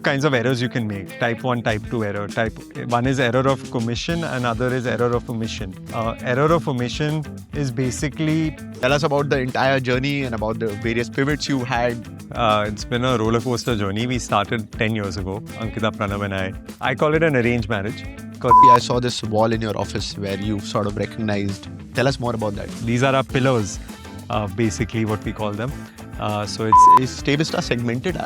kinds of errors you can make. Type 1, type 2 error. Type 1 is error of commission and other is error of omission. Error of omission is basically... Tell us about the entire journey and about the various pivots you had. It's been a roller coaster journey. We started 10 years ago, Ankita, Pranav and I. I call it an arranged marriage. I saw this wall in your office where you sort of recognized. Tell us more about that. These are our pillars, basically what we call them. So Is StayVista segmented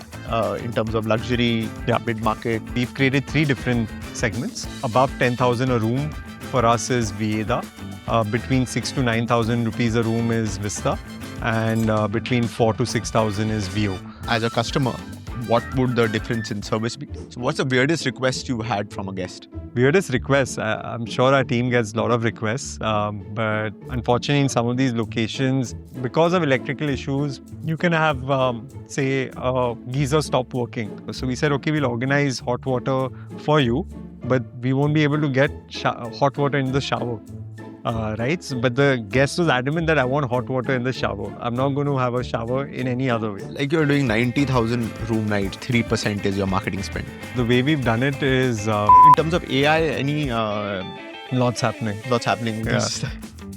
in terms of luxury, mid-market? We've created 3 different segments. Above 10,000 a room for us is Vieda. Between 6 to 9,000 rupees a room is Vista. And between 4 to 6,000 is VO. As a customer, what would the difference in service be? So what's the weirdest request you had from a guest? Weirdest requests? I'm sure our team gets a lot of requests, but unfortunately in some of these locations, because of electrical issues, you can have, say, a geyser stop working. So we said, okay, we'll organize hot water for you, but we won't be able to get hot water in the shower. Right? But the guest was adamant that I want hot water in the shower. I'm not going to have a shower in any other way. Like you're doing 90,000 room nights, 3% is your marketing spend. The way we've done it is... in terms of AI, any... Lots happening. Lots happening. Yeah.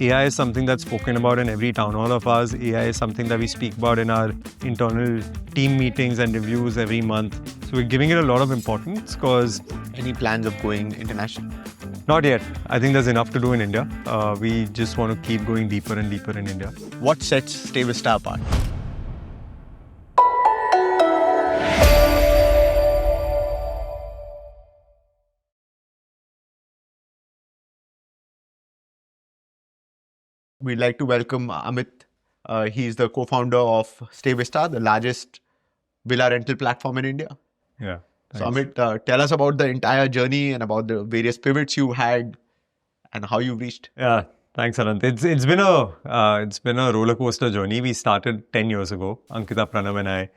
AI is something that's spoken about in every town hall of ours. AI is something that we speak about in our internal team meetings and reviews every month. So we're giving it a lot of importance because... Any plans of going international? Not yet. I think there's enough to do in India. We just want to keep going deeper and deeper in India. What sets StayVista apart? We'd like to welcome Amit. He's the co-founder of StayVista, the largest villa rental platform in India. Yeah. So Amit, tell us about the entire journey and about the various pivots you had and how you reached. Yeah, thanks, Anant. It's been a roller coaster journey. We started 10 years ago, Ankita, Pranav and I.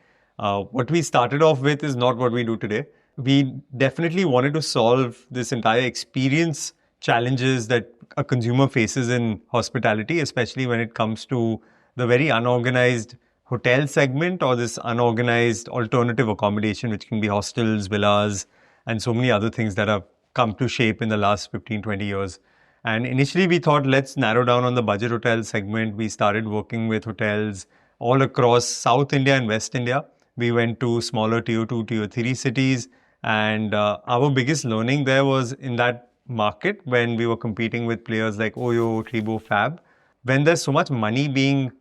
What we started off with is not what we do today. We definitely wanted to solve this entire experience challenges that a consumer faces in hospitality, especially when it comes to the very unorganized hotel segment or this unorganized alternative accommodation, which can be hostels, villas, and so many other things that have come to shape in the last 15, 20 years. And initially we thought, let's narrow down on the budget hotel segment. We started working with hotels all across South India and West India. We went to smaller tier 2, tier 3 cities. And our biggest learning there was in that market when we were competing with players like Oyo, Tribo, Fab. When there's so much money being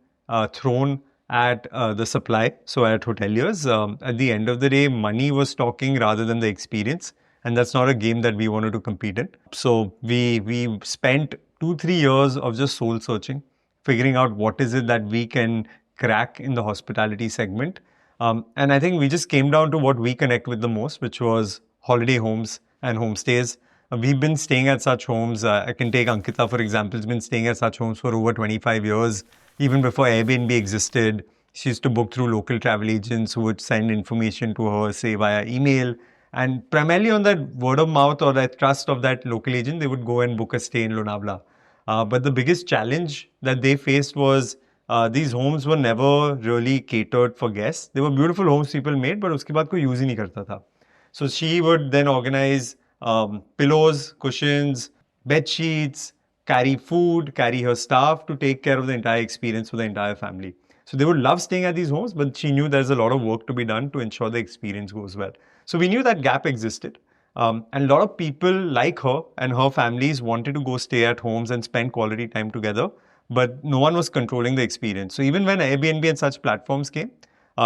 thrown at the supply, so at hoteliers, at the end of the day, money was talking rather than the experience. And that's not a game that we wanted to compete in. So we spent 2-3 years of just soul searching, figuring out what is it that we can crack in the hospitality segment. And I think we just came down to what we connect with the most, which was holiday homes and homestays. We've been staying at such homes. I can take Ankita, for example, has been staying at such homes for over 25 years. Even before Airbnb existed, she used to book through local travel agents who would send information to her, say via email. And primarily on that word of mouth or that trust of that local agent, they would go and book a stay in Lonavala. But the biggest challenge that they faced was these homes were never really catered for guests. They were beautiful homes people made, but uske baad koi use hi nahi karta tha. So she would then organize pillows, cushions, bed sheets, carry food, carry her staff to take care of the entire experience for the entire family. So they would love staying at these homes, but she knew there's a lot of work to be done to ensure the experience goes well. So we knew that gap existed. And a lot of people like her and her families wanted to go stay at homes and spend quality time together, but no one was controlling the experience. So even when Airbnb and such platforms came,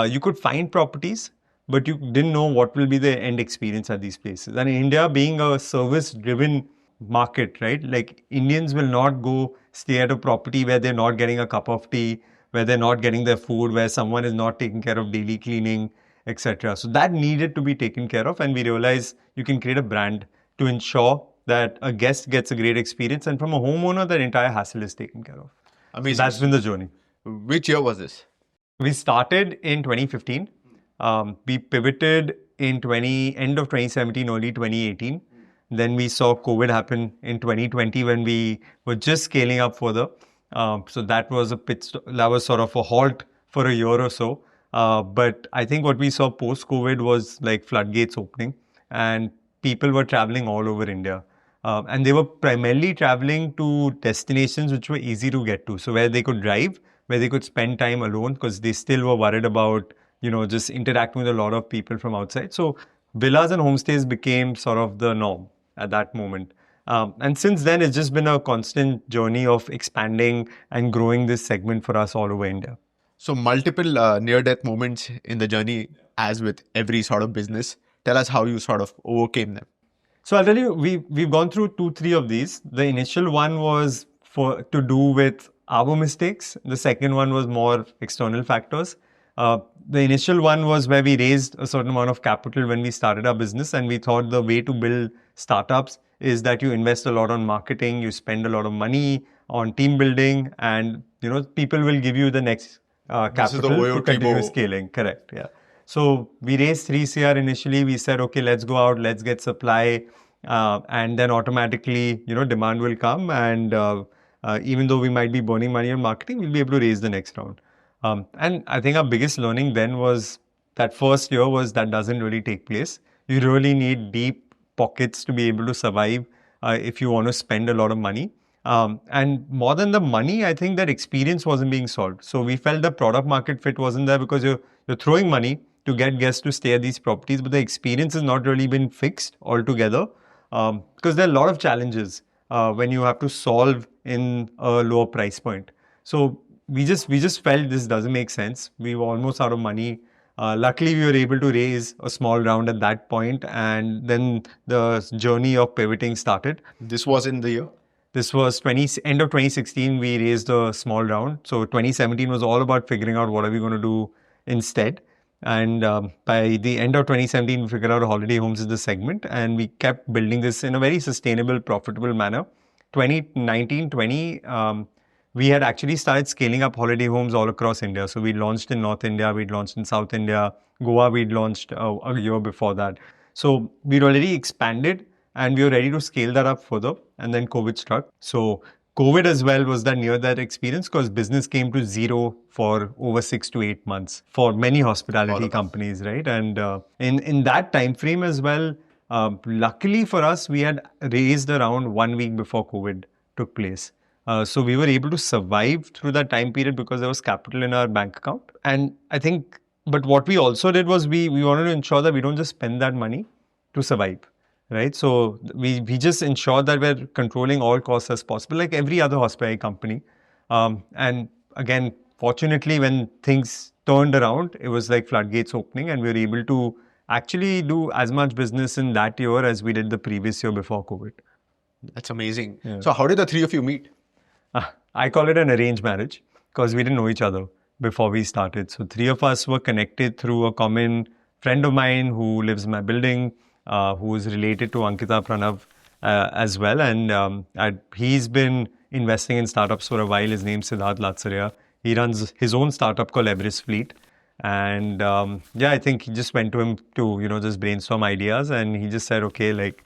you could find properties, but you didn't know what will be the end experience at these places. And in India, being a service-driven market, right? Like Indians will not go stay at a property where they're not getting a cup of tea, where they're not getting their food, where someone is not taking care of daily cleaning, etc. So that needed to be taken care of. And we realized you can create a brand to ensure that a guest gets a great experience. And from a homeowner, that entire hassle is taken care of. Amazing. So that's been the journey. Which year was this? We started in 2015. We pivoted in end of 2017, early 2018. Then we saw COVID happen in 2020 when we were just scaling up further. So that was sort of a halt for a year or so. But I think what we saw post-COVID was like floodgates opening, and people were traveling all over India. And they were primarily traveling to destinations which were easy to get to. So where they could drive, where they could spend time alone, because they still were worried about, just interacting with a lot of people from outside. So villas and homestays became sort of the norm at that moment. And since then, it's just been a constant journey of expanding and growing this segment for us all over India. So multiple near-death moments in the journey, as with every sort of business. Tell us how you sort of overcame them. So I'll tell you, we've gone through 2, 3 of these. The initial one was to do with our mistakes. The second one was more external factors. The initial one was where we raised a certain amount of capital when we started our business, and we thought the way to build startups is that you invest a lot on marketing, you spend a lot of money on team building, and people will give you the next capital to continue scaling. Correct. Yeah. So we raised 3 CR initially. We said, okay, let's go out, let's get supply, and then automatically, demand will come, and even though we might be burning money on marketing, we'll be able to raise the next round. And I think our biggest learning then was that first year was that doesn't really take place. You really need deep pockets to be able to survive if you want to spend a lot of money. And more than the money, I think that experience wasn't being solved. So we felt the product market fit wasn't there because you're throwing money to get guests to stay at these properties, but the experience has not really been fixed altogether because there are a lot of challenges when you have to solve in a lower price point. So we just felt this doesn't make sense. We were almost out of money. Luckily, we were able to raise a small round at that point, and then the journey of pivoting started. This was in the year? This was end of 2016, we raised a small round. So 2017 was all about figuring out what are we going to do instead. And by the end of 2017, we figured out holiday homes is the segment, and we kept building this in a very sustainable, profitable manner. 2019-20, we had actually started scaling up holiday homes all across India. So we launched in North India, we'd launched in South India, Goa we'd launched a year before that. So we'd already expanded and we were ready to scale that up further. And then COVID struck. So COVID as well was that near that experience because business came to zero for over 6 to 8 months for many hospitality companies, right? And in that time frame as well, luckily for us, we had raised around 1 week before COVID took place. So we were able to survive through that time period because there was capital in our bank account. And I think, but what we also did was we wanted to ensure that we don't just spend that money to survive, right? So we just ensure that we're controlling all costs as possible, like every other hospitality company. And again, fortunately, when things turned around, it was like floodgates opening and we were able to actually do as much business in that year as we did the previous year before COVID. That's amazing. Yeah. So how did the three of you meet? I call it an arranged marriage because we didn't know each other before we started. So 3 of us were connected through a common friend of mine who lives in my building, who is related to Ankita Pranav as well. And he's been investing in startups for a while. His name's Siddharth Latsaria. He runs his own startup called Everest Fleet. And I think he just went to him to, just brainstorm ideas. And he just said, okay, like,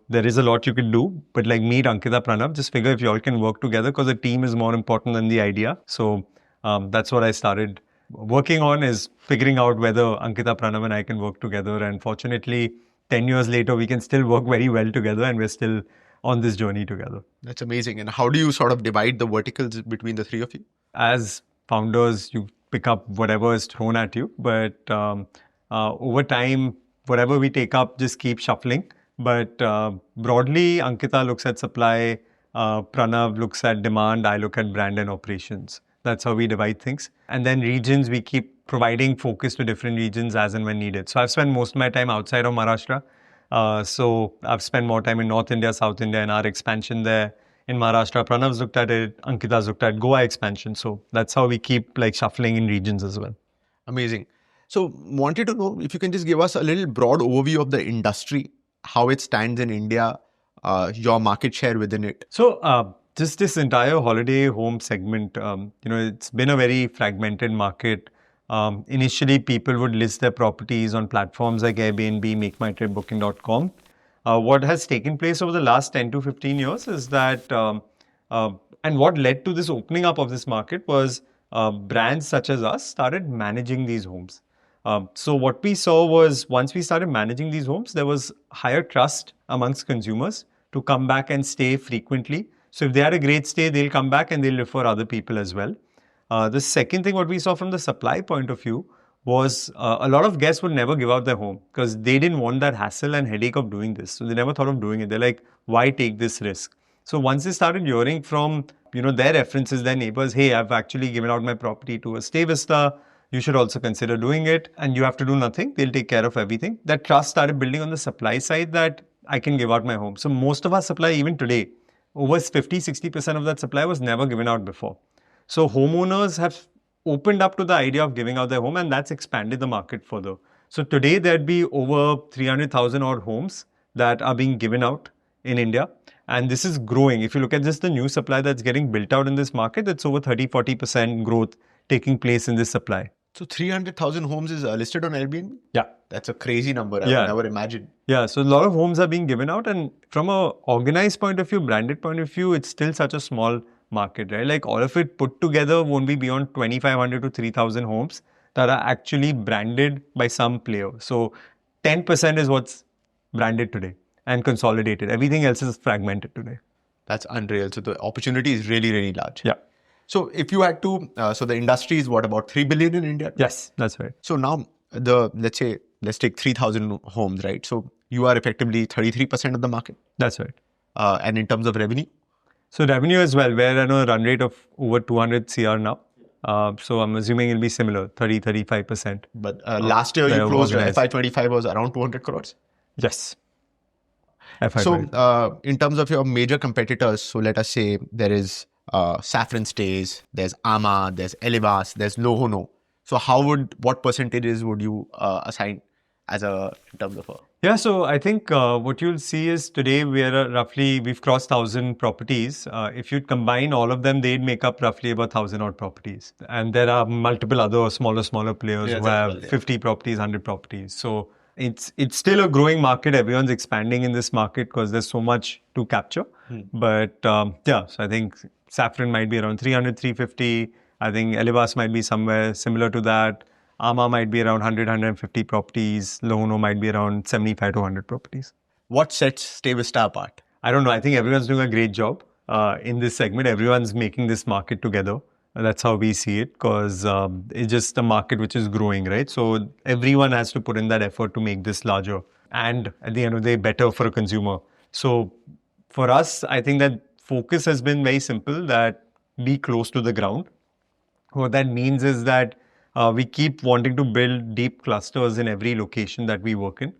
there is a lot you can do, but like meet Ankita Pranav, just figure if you all can work together because the team is more important than the idea. So that's what I started working on, is figuring out whether Ankita Pranav and I can work together. And fortunately, 10 years later, we can still work very well together and we're still on this journey together. That's amazing. And how do you sort of divide the verticals between the 3 of you? As founders, you pick up whatever is thrown at you. But over time, whatever we take up, just keep shuffling. But broadly, Ankita looks at supply, Pranav looks at demand, I look at brand and operations. That's how we divide things. And then regions, we keep providing focus to different regions as and when needed. So I've spent most of my time outside of Maharashtra. So I've spent more time in North India, South India, and our expansion there. In Maharashtra, Pranav's looked at it, Ankita's looked at Goa expansion. So that's how we keep like shuffling in regions as well. Amazing. So wanted to know if you can just give us a little broad overview of the industry, how it stands in India, your market share within it. So just this entire holiday home segment, it's been a very fragmented market. Initially, people would list their properties on platforms like Airbnb, MakeMyTripBooking.com. What has taken place over the last 10 to 15 years is that, and what led to this opening up of this market was brands such as us started managing these homes. So what we saw was once we started managing these homes, there was higher trust amongst consumers to come back and stay frequently. So if they had a great stay, they'll come back and they'll refer other people as well. The second thing, what we saw from the supply point of view was a lot of guests would never give out their home because they didn't want that hassle and headache of doing this. So they never thought of doing it. They're like, why take this risk? So once they started hearing from their references, their neighbors, hey, I've actually given out my property to a StayVista. You should also consider doing it, and you have to do nothing. They'll take care of everything. That trust started building on the supply side that I can give out my home. So most of our supply, even today, over 50-60% of that supply was never given out before. So homeowners have opened up to the idea of giving out their home, and that's expanded the market further. So today there'd be over 300,000 odd homes that are being given out in India. And this is growing. If you look at just the new supply that's getting built out in this market, that's over 30-40% growth taking place in this supply. So 300,000 homes is listed on Airbnb? Yeah. That's a crazy number. I would never imagine. Yeah. So a lot of homes are being given out. And from a organized point of view, branded point of view, it's still such a small market, right? Like all of it put together won't be beyond 2,500 to 3,000 homes that are actually branded by some player. So 10% is what's branded today and consolidated. Everything else is fragmented today. That's unreal. So the opportunity is really, really large. Yeah. So if you had to, so the industry is what, about 3 billion in India? Yes, that's right. So now let's take 3,000 homes, right? So you are effectively 33% of the market. That's right. And in terms of revenue? So revenue as well, we're at a run rate of over 200 CR now. So I'm assuming it'll be similar, 30-35%. But last year you closed FY25 was around 200 crores? Yes. So in terms of your major competitors, so let us say there is Saffron Stays, there's Ama, there's Elevas, there's Lohono. So what percentages would you assign in terms of Yeah, so I think what you'll see is today we've crossed 1,000 properties. If you combine all of them, they'd make up roughly about 1,000 odd properties. And there are multiple other smaller players who have 50 properties, 100 properties. So it's still a growing market. Everyone's expanding in this market because there's so much to capture. But so I think Saffron might be around 300, 350. I think Elevas might be somewhere similar to that. Ama might be around 100, 150 properties. Lohono might be around 75 to 100 properties. What sets StayVista apart? I don't know. I think everyone's doing a great job in this segment. Everyone's making this market together. That's how we see it because it's just a market which is growing, right? So everyone has to put in that effort to make this larger and at the end of the day, better for a consumer. So for us, I think that focus has been very simple, that be close to the ground. What that means is that we keep wanting to build deep clusters in every location that we work in,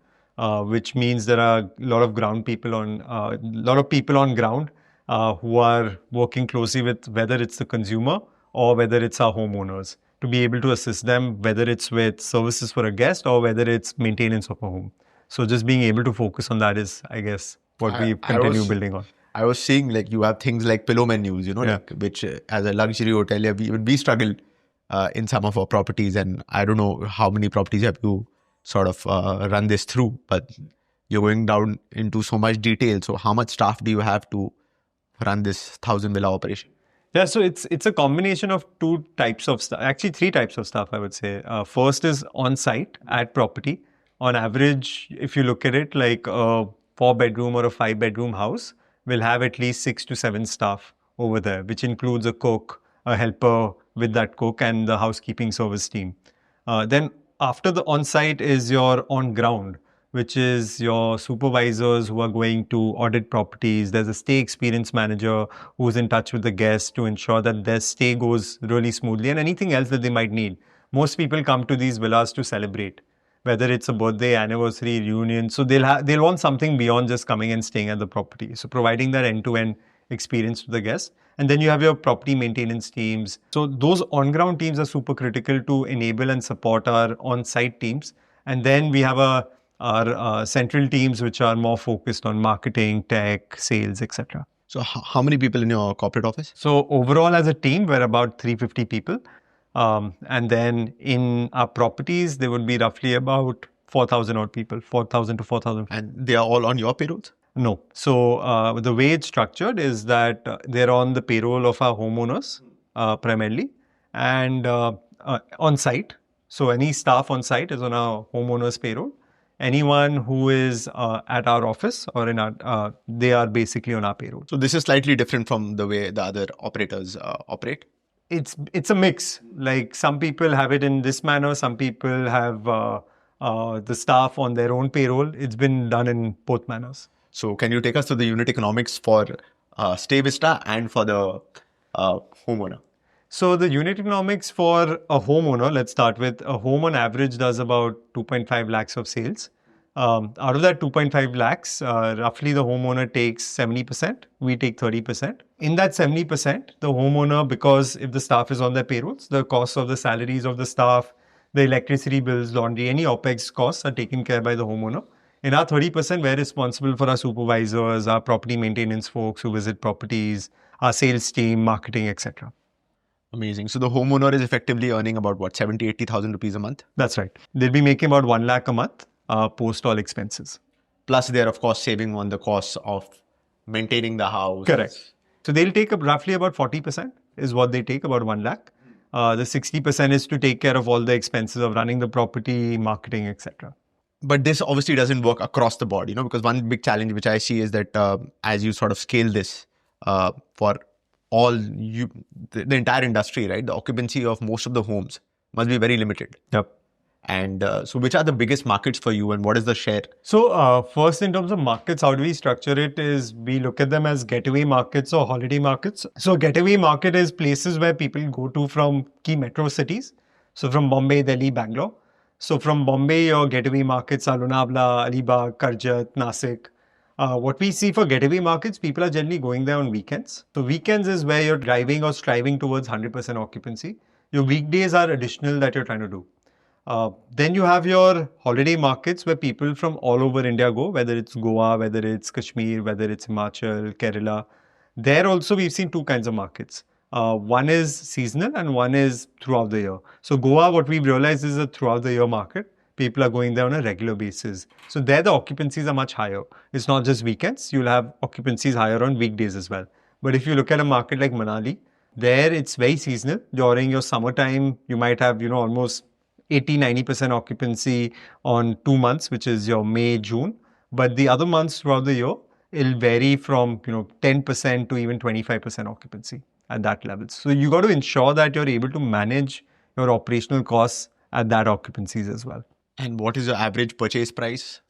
which means there are a lot of people on ground who are working closely with whether it's the consumer or whether it's our homeowners to be able to assist them, whether it's with services for a guest or whether it's maintenance of a home. So just being able to focus on that is, I guess, what we continue building on. I was seeing like you have things like pillow menus, which as a luxury hotelier, we struggle in some of our properties. And I don't know how many properties have you sort of run this through, but you're going down into so much detail. So how much staff do you have to run this 1,000 villa operation? Yeah, so it's a combination of two types of stuff, actually three types of stuff, I would say. First is on-site at property. On average, if you look at it, like a 4-bedroom or a 5-bedroom house will have at least 6 to 7 staff over there, which includes a cook, a helper with that cook and the housekeeping service team. Then after the on-site is your on-ground, which is your supervisors who are going to audit properties. There's a stay experience manager who's in touch with the guests to ensure that their stay goes really smoothly and anything else that they might need. Most people come to these villas to celebrate, whether it's a birthday, anniversary, reunion. So they'll want something beyond just coming and staying at the property. So providing that end-to-end experience to the guests. And then you have your property maintenance teams. So those on-ground teams are super critical to enable and support our on-site teams. And then we have our central teams, which are more focused on marketing, tech, sales, etc. So how many people in your corporate office? So overall as a team, we're about 350 people. And then in our properties, there would be roughly about 4,000 odd people, 4,000 to 4,000. And they are all on your payrolls? No. So the way it's structured is that they're on the payroll of our homeowners primarily. and on site. So any staff on site is on our homeowner's payroll. Anyone who is at our office or in our, they are basically on our payroll. So this is slightly different from the way the other operators operate. It's a mix. Like some people have it in this manner, some people have the staff on their own payroll. It's been done in both manners. So can you take us to the unit economics for StayVista and for the homeowner? So the unit economics for a homeowner, let's start with a home on average does about 2.5 lakhs of sales. Out of that 2.5 lakhs, roughly the homeowner takes 70%, we take 30%. In that 70%, the homeowner, because if the staff is on their payrolls, the cost of the salaries of the staff, the electricity bills, laundry, any OPEX costs are taken care by the homeowner. In our 30%, we're responsible for our supervisors, our property maintenance folks who visit properties, our sales team, marketing, etc. Amazing. So the homeowner is effectively earning about what, 70, 80,000 rupees a month? That's right. They'll be making about 1 lakh a month post all expenses. Plus they're of course saving on the costs of maintaining the house. Correct. So they'll take up roughly about 40% is what they take, about 1 lakh. The 60% is to take care of all the expenses of running the property, marketing, etc. But this obviously doesn't work across the board, because one big challenge which I see is that as you sort of scale this for the entire industry, right? The occupancy of most of the homes must be very limited. Yep. And so which are the biggest markets for you and what is the share? So first, in terms of markets, how do we structure it is we look at them as getaway markets or holiday markets. So getaway market is places where people go to from key metro cities. So from Bombay, Delhi, Bangalore. So from Bombay, your getaway markets are Lonavala, Alibag, Karjat, Nasik. What we see for getaway markets, people are generally going there on weekends. So weekends is where you're driving or striving towards 100% occupancy. Your weekdays are additional that you're trying to do. Then you have your holiday markets where people from all over India go, whether it's Goa, whether it's Kashmir, whether it's Himachal, Kerala. There also we've seen two kinds of markets. One is seasonal and one is throughout the year. So Goa, what we've realized is a throughout the year market. People are going there on a regular basis. So there the occupancies are much higher. It's not just weekends. You'll have occupancies higher on weekdays as well. But if you look at a market like Manali, there it's very seasonal. During your summertime, you might have, almost 80-90% occupancy on 2 months, which is your May, June. But the other months throughout the year, it'll vary from 10% to even 25% occupancy at that level. So you got to ensure that you're able to manage your operational costs at that occupancies as well. And what is your average purchase price?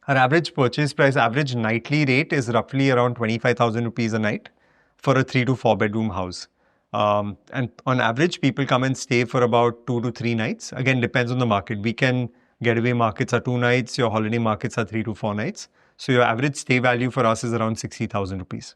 Our average purchase price, average nightly rate is roughly around 25,000 rupees a night for a 3 to 4 bedroom house. And on average, people come and stay for about 2 to 3 nights. Again, depends on the market. Weekend getaway markets are 2 nights. Your holiday markets are 3 to 4 nights. So your average stay value for us is around 60,000 rupees.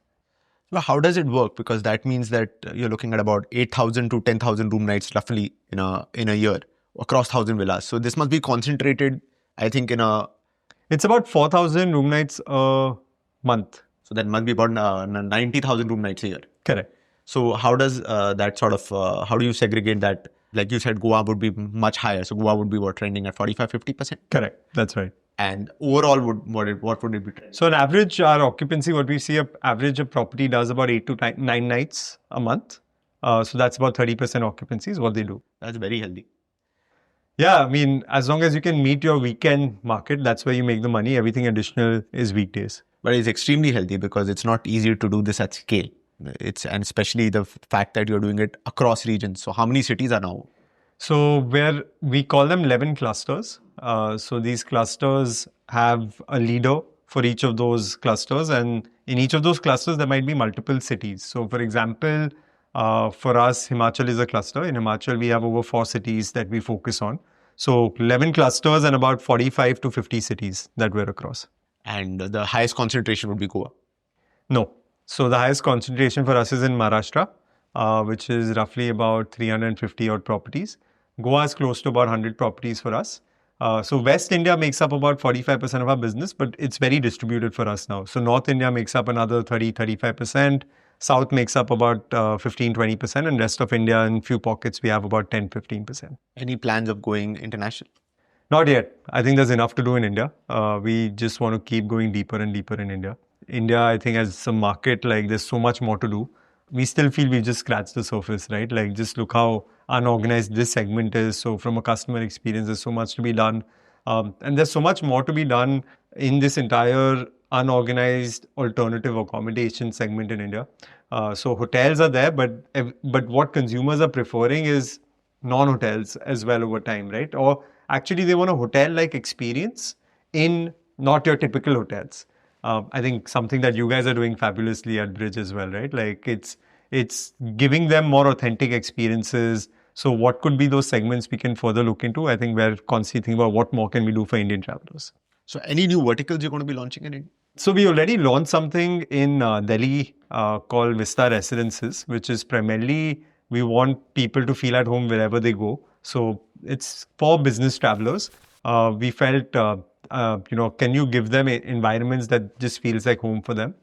Well, how does it work? Because that means that you're looking at about 8,000 to 10,000 room nights roughly in a year across 1,000 villas. So this must be concentrated, I think, It's about 4,000 room nights a month. So that must be about 90,000 room nights a year. Correct. So how does that sort of, how do you segregate that? Like you said, Goa would be much higher. So Goa would be trending at 45-50%? Correct. That's right. And overall, what would it be trending? So on average, our occupancy, what we see, average a property does about 8 to 9 nights a month. So that's about 30% occupancy is what they do. That's very healthy. Yeah, I mean, as long as you can meet your weekend market, that's where you make the money. Everything additional is weekdays. But it's extremely healthy because it's not easy to do this at scale. And especially the fact that you're doing it across regions. So how many cities are now? So we call them 11 clusters. So these clusters have a leader for each of those clusters. And in each of those clusters, there might be multiple cities. So for example, for us, Himachal is a cluster. In Himachal, we have over 4 cities that we focus on. So 11 clusters and about 45 to 50 cities that we're across. And the highest concentration would be Goa? No. So the highest concentration for us is in Maharashtra, which is roughly about 350 odd properties. Goa is close to about 100 properties for us. So West India makes up about 45% of our business, but it's very distributed for us now. So North India makes up another 30-35%. South makes up about 15-20%, and rest of India in few pockets we have about 10-15%. Any plans of going international? Not yet. I think there's enough to do in India. We just want to keep going deeper and deeper in India. India, I think, as a market, like there's so much more to do. We still feel we just scratched the surface, right? Like just look how unorganized this segment is. So from a customer experience, there's so much to be done. And there's so much more to be done in this entire unorganized alternative accommodation segment in India. So hotels are there, but what consumers are preferring is non-hotels as well over time, right? Or actually they want a hotel-like experience in not your typical hotels. I think something that you guys are doing fabulously at Brij as well, right? Like it's giving them more authentic experiences. So what could be those segments we can further look into? I think we're constantly thinking about what more can we do for Indian travelers. So any new verticals you're going to be launching in India? So we already launched something in Delhi called Vista Residences, which is primarily we want people to feel at home wherever they go. So it's for business travelers. We felt, can you give them environments that just feels like home for them?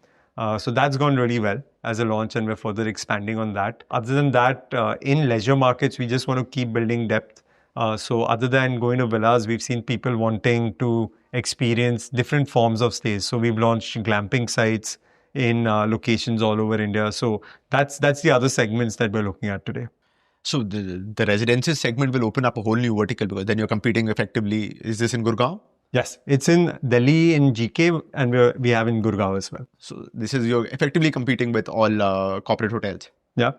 So that's gone really well as a launch, and we're further expanding on that. Other than that, in leisure markets, we just want to keep building depth. So other than going to villas, we've seen people wanting to experience different forms of stays. So we've launched glamping sites in locations all over India. So that's the other segments that we're looking at today. So the residences segment will open up a whole new vertical because then you're competing effectively. Is this in Gurgaon? Yes, it's in Delhi, in GK, and we have in Gurgaon as well. So this is you're effectively competing with all corporate hotels. Yeah,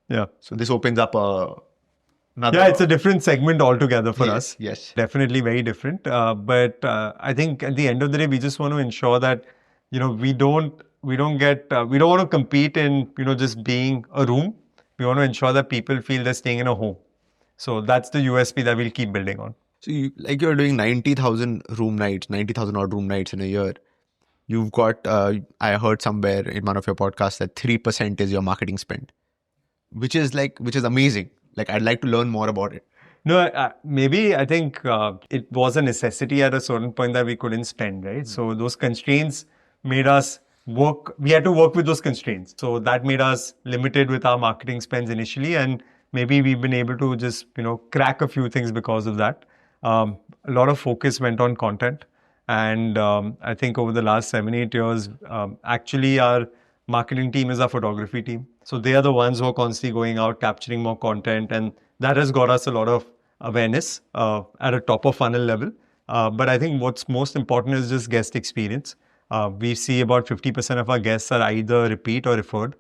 yeah. So this opens up Yeah, it's a different segment altogether for us. Yes. Definitely very different. But I think at the end of the day, we just want to ensure that, we don't want to compete in, just being a room. We want to ensure that people feel they're staying in a home. So that's the USP that we'll keep building on. So you're doing 90,000 room nights, 90,000 odd room nights in a year. You've got, I heard somewhere in one of your podcasts that 3% is your marketing spend, which is amazing. Like, I'd like to learn more about it. No, I think it was a necessity at a certain point that we couldn't spend, right? So those constraints made us work. We had to work with those constraints. So that made us limited with our marketing spends initially. And maybe we've been able to just, crack a few things because of that. A lot of focus went on content. And I think over the last 7-8 years, actually our marketing team is our photography team. So they are the ones who are constantly going out, capturing more content. And that has got us a lot of awareness at a top of funnel level. But I think what's most important is just guest experience. We see about 50% of our guests are either repeat or referred.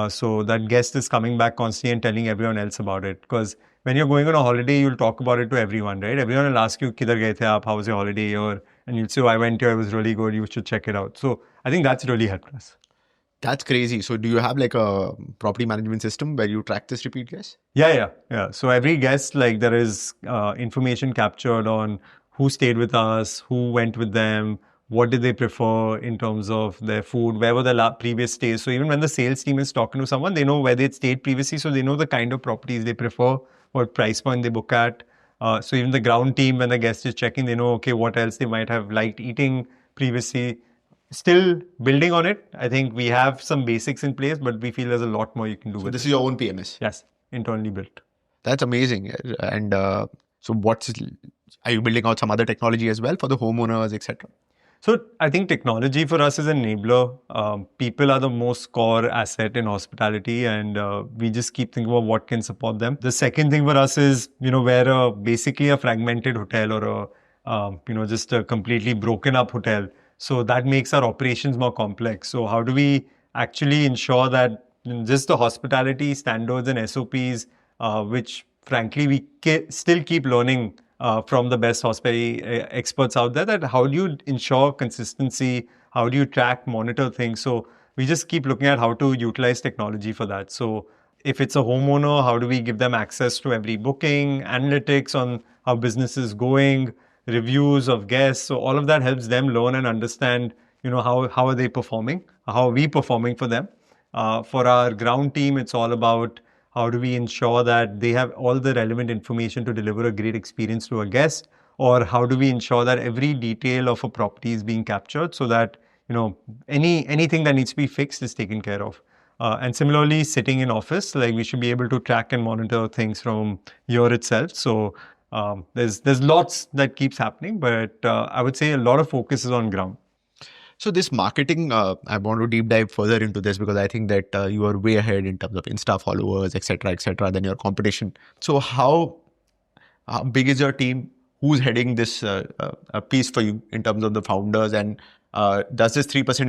So that guest is coming back constantly and telling everyone else about it. Because when you're going on a holiday, you'll talk about it to everyone, right? Everyone will ask you, "Kidhar gaye the aap? How was your holiday?" And you'll say, "Oh, I went here, it was really good. You should check it out." So I think that's really helped us. That's crazy. So do you have like a property management system where you track this repeat guest? Yeah. So every guest, like there is information captured on who stayed with us, who went with them, what did they prefer in terms of their food, where were the previous stays. So even when the sales team is talking to someone, they know where they stayed previously. So they know the kind of properties they prefer, what price point they book at. So even the ground team, when the guest is checking, they know, okay, what else they might have liked eating previously. Still building on it. I think we have some basics in place, but we feel there's a lot more you can do with it. So this is your own PMS? Yes, internally built. That's amazing. And so are you building out some other technology as well for the homeowners, etc.? So I think technology for us is an enabler. People are the most core asset in hospitality, and we just keep thinking about what can support them. The second thing for us is, we're basically a fragmented hotel or just a completely broken up hotel. So that makes our operations more complex. So how do we actually ensure that just the hospitality standards and SOPs, which frankly we still keep learning from the best hospitality experts out there, that how do you ensure consistency? How do you track, monitor things? So we just keep looking at how to utilize technology for that. So if it's a homeowner, how do we give them access to every booking, analytics on how business is going, reviews of guests? So all of that helps them learn and understand, how are they performing? How are we performing for them? For our ground team, it's all about how do we ensure that they have all the relevant information to deliver a great experience to a guest, or how do we ensure that every detail of a property is being captured so that, anything that needs to be fixed is taken care of. And similarly, sitting in office, like we should be able to track and monitor things from here itself. So there's lots that keeps happening, but I would say a lot of focus is on ground. So this marketing, I want to deep dive further into this because I think that you are way ahead in terms of Insta followers, etc., than your competition. So how big is your team? Who's heading this piece for you in terms of the founders? And does this 3%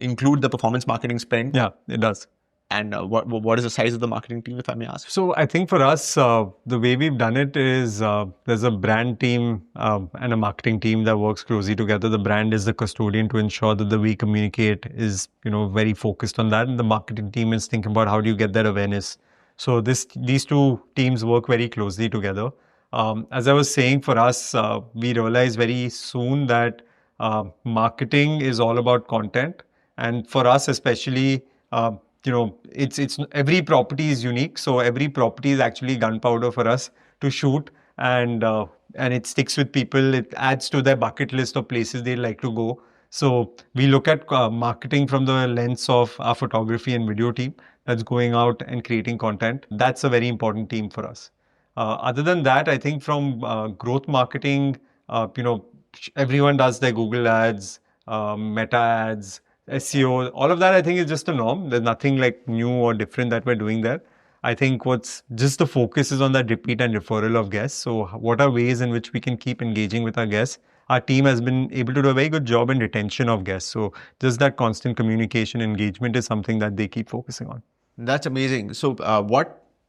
include the performance marketing spend? Yeah, it does. And what is the size of the marketing team, if I may ask? So I think for us, the way we've done it is there's a brand team and a marketing team that works closely together. The brand is the custodian to ensure that the way we communicate is, very focused on that. And the marketing team is thinking about how do you get that awareness. So these two teams work very closely together. As I was saying, for us, we realized very soon that marketing is all about content. And for us, especially, it's every property is unique. So every property is actually gunpowder for us to shoot, and it sticks with people. It adds to their bucket list of places they like to go. So we look at marketing from the lens of our photography and video team that's going out and creating content. That's a very important team for us. Other than that, I think from growth marketing, everyone does their Google ads, Meta ads, SEO, all of that I think is just a norm. There's nothing like new or different that we're doing there. I think what's just the focus is on that repeat and referral of guests. So what are ways in which we can keep engaging with our guests? Our team has been able to do a very good job in retention of guests. So just that constant communication engagement is something that they keep focusing on. That's amazing. So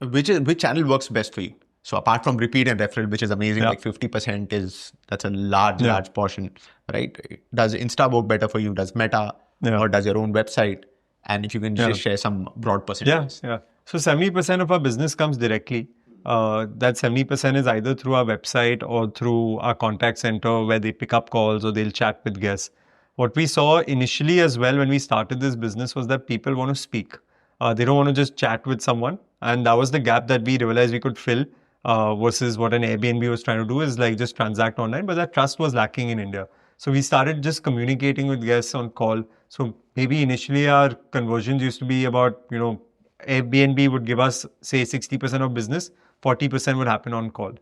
which channel works best for you? So apart from repeat and referral, which is amazing, like 50% that's a large portion, right? Does Insta work better for you? Does Meta or does your own website? And if you can just share some broad percentages. Yeah. So 70% of our business comes directly. That 70% is either through our website or through our contact center where they pick up calls or they'll chat with guests. What we saw initially as well when we started this business was that people want to speak. They don't want to just chat with someone. And that was the gap that we realized we could fill versus what an Airbnb was trying to do is like just transact online. But that trust was lacking in India. So we started just communicating with guests on call. So maybe initially our conversions used to be about, Airbnb would give us say 60% of business, 40% would happen on call.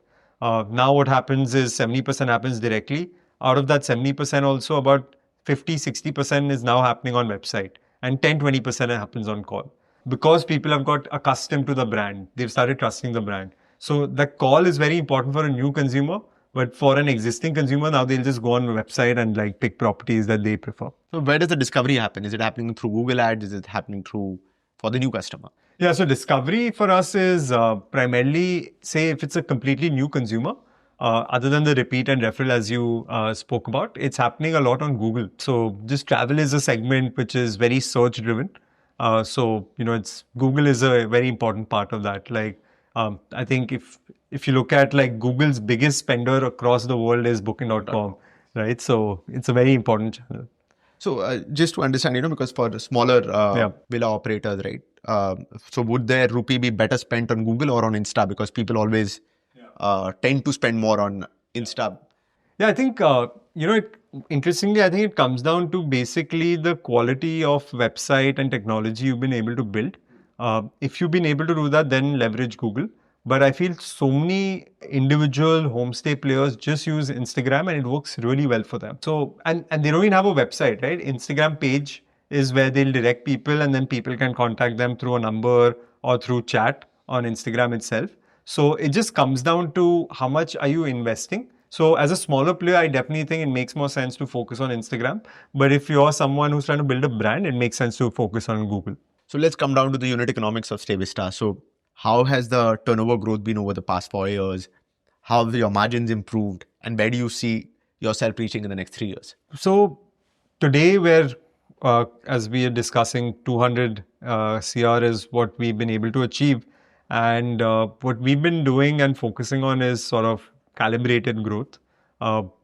Now what happens is 70% happens directly. Out of that 70% also about 50-60% is now happening on website and 10-20% happens on call. Because people have got accustomed to the brand, they've started trusting the brand. So the call is very important for a new consumer, but for an existing consumer, now they'll just go on the website and like pick properties that they prefer. So where does the discovery happen? Is it happening through Google Ads? Is it happening for the new customer? Yeah, so discovery for us is primarily, say, if it's a completely new consumer, other than the repeat and referral as you spoke about, it's happening a lot on Google. So just travel is a segment which is very search driven. So Google is a very important part of that. Like I think if you look at like Google's biggest spender across the world is Booking.com, right? So it's a very important channel. So just to understand, because for the smaller villa operators, right? So would their rupee be better spent on Google or on Insta? Because people always tend to spend more on Insta. Yeah, I think, interestingly, I think it comes down to basically the quality of website and technology you've been able to build. If you've been able to do that, then leverage Google. But I feel so many individual homestay players just use Instagram and it works really well for them. So, and they don't even have a website, right? Instagram page is where they'll direct people and then people can contact them through a number or through chat on Instagram itself. So it just comes down to how much are you investing. So as a smaller player, I definitely think it makes more sense to focus on Instagram. But if you're someone who's trying to build a brand, it makes sense to focus on Google. So let's come down to the unit economics of StayVista. So how has the turnover growth been over the past 4 years? How have your margins improved? And where do you see yourself reaching in the next 3 years? So today we're, as we are discussing, 200 CR is what we've been able to achieve. And what we've been doing and focusing on is sort of calibrated growth.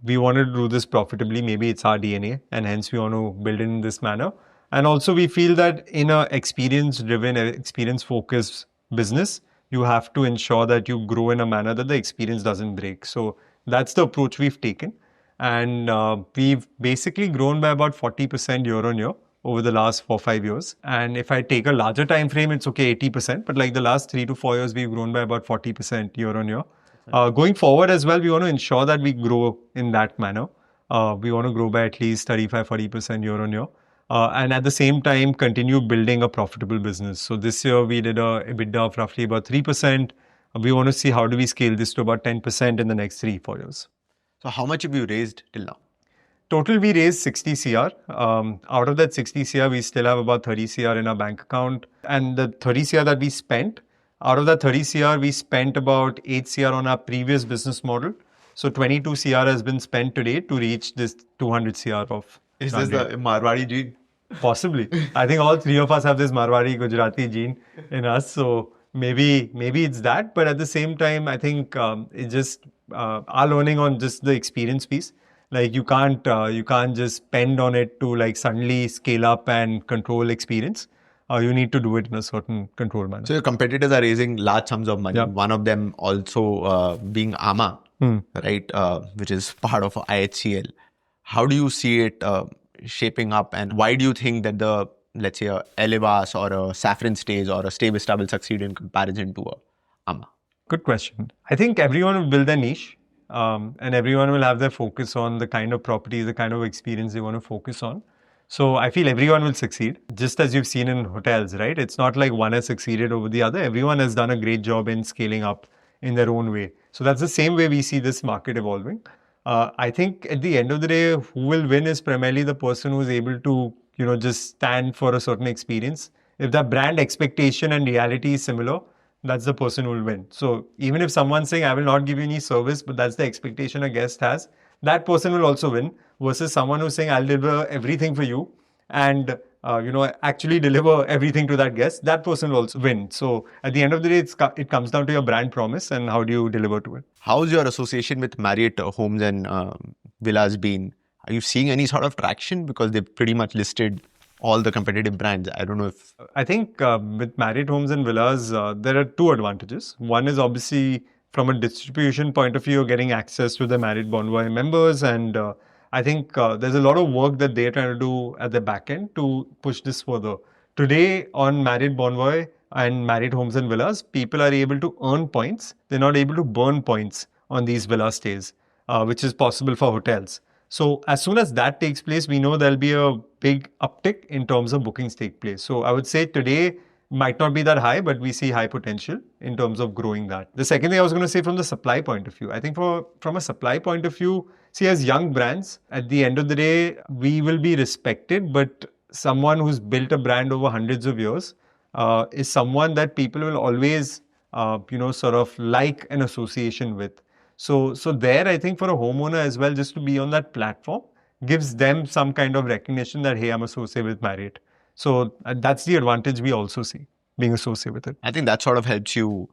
We want to do this profitably. Maybe it's our DNA and hence we want to build in this manner. And also we feel that in a experience-driven, experience-focused business, you have to ensure that you grow in a manner that the experience doesn't break. So that's the approach we've taken. And we've basically grown by about 40% year on year over the last 4-5 years. And if I take a larger time frame, it's okay, 80%. But like the last 3 to 4 years, we've grown by about 40% year on year. Going forward as well, we want to ensure that we grow in that manner. We want to grow by at least 35-40% year on year. And at the same time, continue building a profitable business. So this year we did a EBITDA of roughly about 3%. We want to see how do we scale this to about 10% in the next 3-4 years. So how much have you raised till now? Total, we raised 60 CR. Out of that 60 CR, we still have about 30 CR in our bank account. And the 30 CR that we spent, out of that 30 CR, we spent about 8 CR on our previous business model. So 22 CR has been spent today to reach this 200 CR of. Is this the Marwadi gene? Possibly. I think all three of us have this Marwari Gujarati gene in us. So maybe it's that. But at the same time, I think it's just our learning on just the experience piece. Like you can't just spend on it to like suddenly scale up and control experience. You need to do it in a certain controlled manner. So your competitors are raising large sums of money. Yeah. One of them also being AMA, right, which is part of IHCL. How do you see it shaping up, and why do you think that let's say a Elevas or a Saffron Stays or a StayVista will succeed in comparison to a AMA? Good question. I think everyone will build their niche, and everyone will have their focus on the kind of property, the kind of experience they want to focus on. So I feel everyone will succeed, just as you've seen in hotels, right? It's not like one has succeeded over the other. Everyone has done a great job in scaling up in their own way. So that's the same way we see this market evolving. I think at the end of the day, who will win is primarily the person who's able to, just stand for a certain experience. If the brand expectation and reality is similar, that's the person who will win. So even if someone's saying, I will not give you any service, but that's the expectation a guest has, that person will also win versus someone who's saying, I'll deliver everything for you and, actually deliver everything to that guest, that person will also win. So at the end of the day, it comes down to your brand promise and how do you deliver to it. How's your association with Marriott Homes and Villas been? Are you seeing any sort of traction? Because they've pretty much listed all the competitive brands. I don't know if... I think with Marriott Homes and Villas, there are two advantages. One is obviously from a distribution point of view, you're getting access to the Marriott Bonvoy members. And I think there's a lot of work that they're trying to do at the back end to push this further. Today on Marriott Bonvoy and Marriott Homes and Villas, people are able to earn points. They're not able to burn points on these villa stays, which is possible for hotels. So as soon as that takes place, we know there'll be a big uptick in terms of bookings take place. So I would say today might not be that high, but we see high potential in terms of growing that. The second thing I was going to say from the supply point of view, I think from a supply point of view, see as young brands, at the end of the day, we will be respected, but someone who's built a brand over hundreds of years is someone that people will always, sort of like an association with. So there, I think for a homeowner as well, just to be on that platform gives them some kind of recognition that, hey, I'm associated with Marriott. So that's the advantage we also see, being associated with it. I think that sort of helps you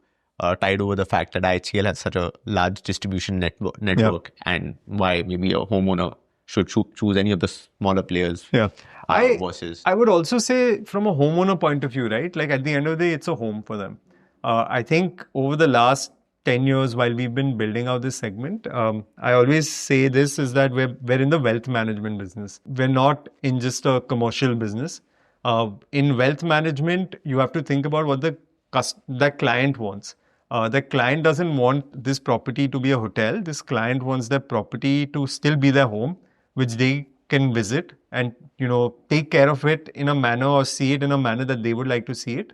tide over the fact that IHCL has such a large distribution network and why maybe a homeowner should choose any of the smaller players. Yeah. Versus... I would also say from a homeowner point of view, right? Like at the end of the day, it's a home for them. I think over the last 10 years while we've been building out this segment, I always say this is that we're in the wealth management business. We're not in just a commercial business. In wealth management, you have to think about what the client wants. The client doesn't want this property to be a hotel. This client wants their property to still be their home, which they can visit and, take care of it in a manner or see it in a manner that they would like to see it.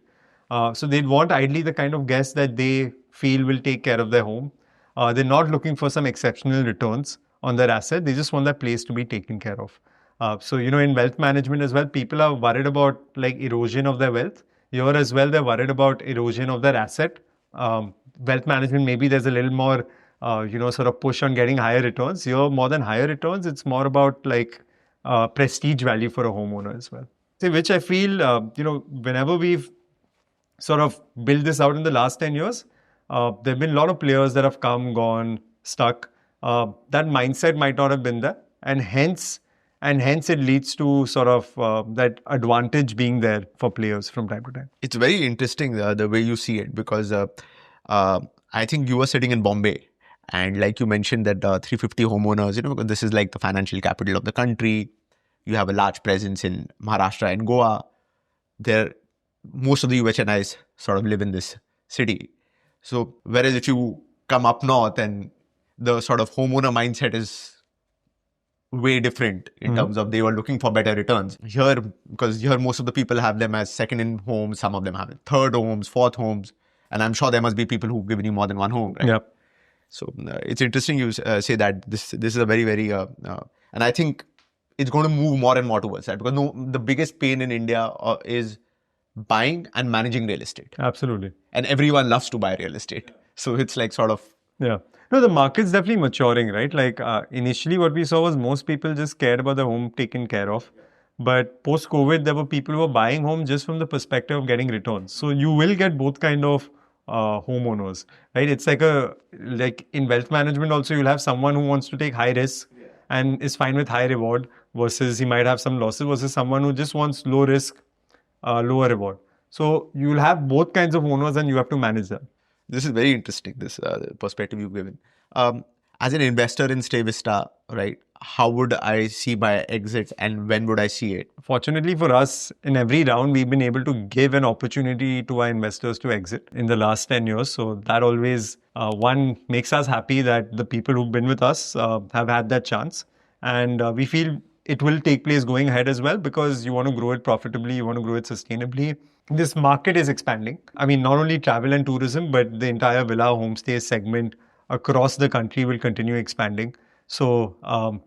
So they'd want ideally the kind of guests that they feel will take care of their home. They're not looking for some exceptional returns on their asset. They just want that place to be taken care of. So, in wealth management as well, people are worried about like erosion of their wealth. Here as well, they're worried about erosion of their asset. Wealth management, maybe there's a little more, sort of push on getting higher returns. Here, more than higher returns, it's more about like prestige value for a homeowner as well. Which I feel, whenever we've sort of built this out in the last 10 years, there have been a lot of players that have come, gone, stuck. That mindset might not have been there. And hence it leads to sort of that advantage being there for players from time to time. It's very interesting the way you see it because I think you were sitting in Bombay and like you mentioned that 350 homeowners, this is like the financial capital of the country. You have a large presence in Maharashtra and Goa. Most of the UHNIs sort of live in this city. So whereas if you come up north and the sort of homeowner mindset is way different in terms of they were looking for better returns. Here, because here most of the people have them as second in homes, some of them have third homes, fourth homes, and I'm sure there must be people who've given you more than one home, right? Yeah. So it's interesting you say that this is a very and I think it's going to move more and more towards that, because the biggest pain in India is buying and managing real estate, Absolutely. and everyone loves to buy real estate. So it's like sort of Yeah. No, the market's definitely maturing, right? Like initially what we saw was most people just cared about the home taken care of. But post-COVID, there were people who were buying home just from the perspective of getting returns. So you will get both kind of homeowners, right? It's like in wealth management also, you'll have someone who wants to take high risk and is fine with high reward, versus he might have some losses, versus someone who just wants low risk, lower reward. So you'll have both kinds of owners and you have to manage them. this is very interesting, this perspective you've given. As an investor in StayVista, right, how would I see my exit and when would I see it? Fortunately for us, in every round, we've been able to give an opportunity to our investors to exit in the last 10 years. So that always, one, makes us happy that the people who've been with us have had that chance. And we feel it will take place going ahead as well, because you want to grow it profitably, you want to grow it sustainably. This market is expanding. I mean, not only travel and tourism, but the entire villa homestay segment across the country will continue expanding. So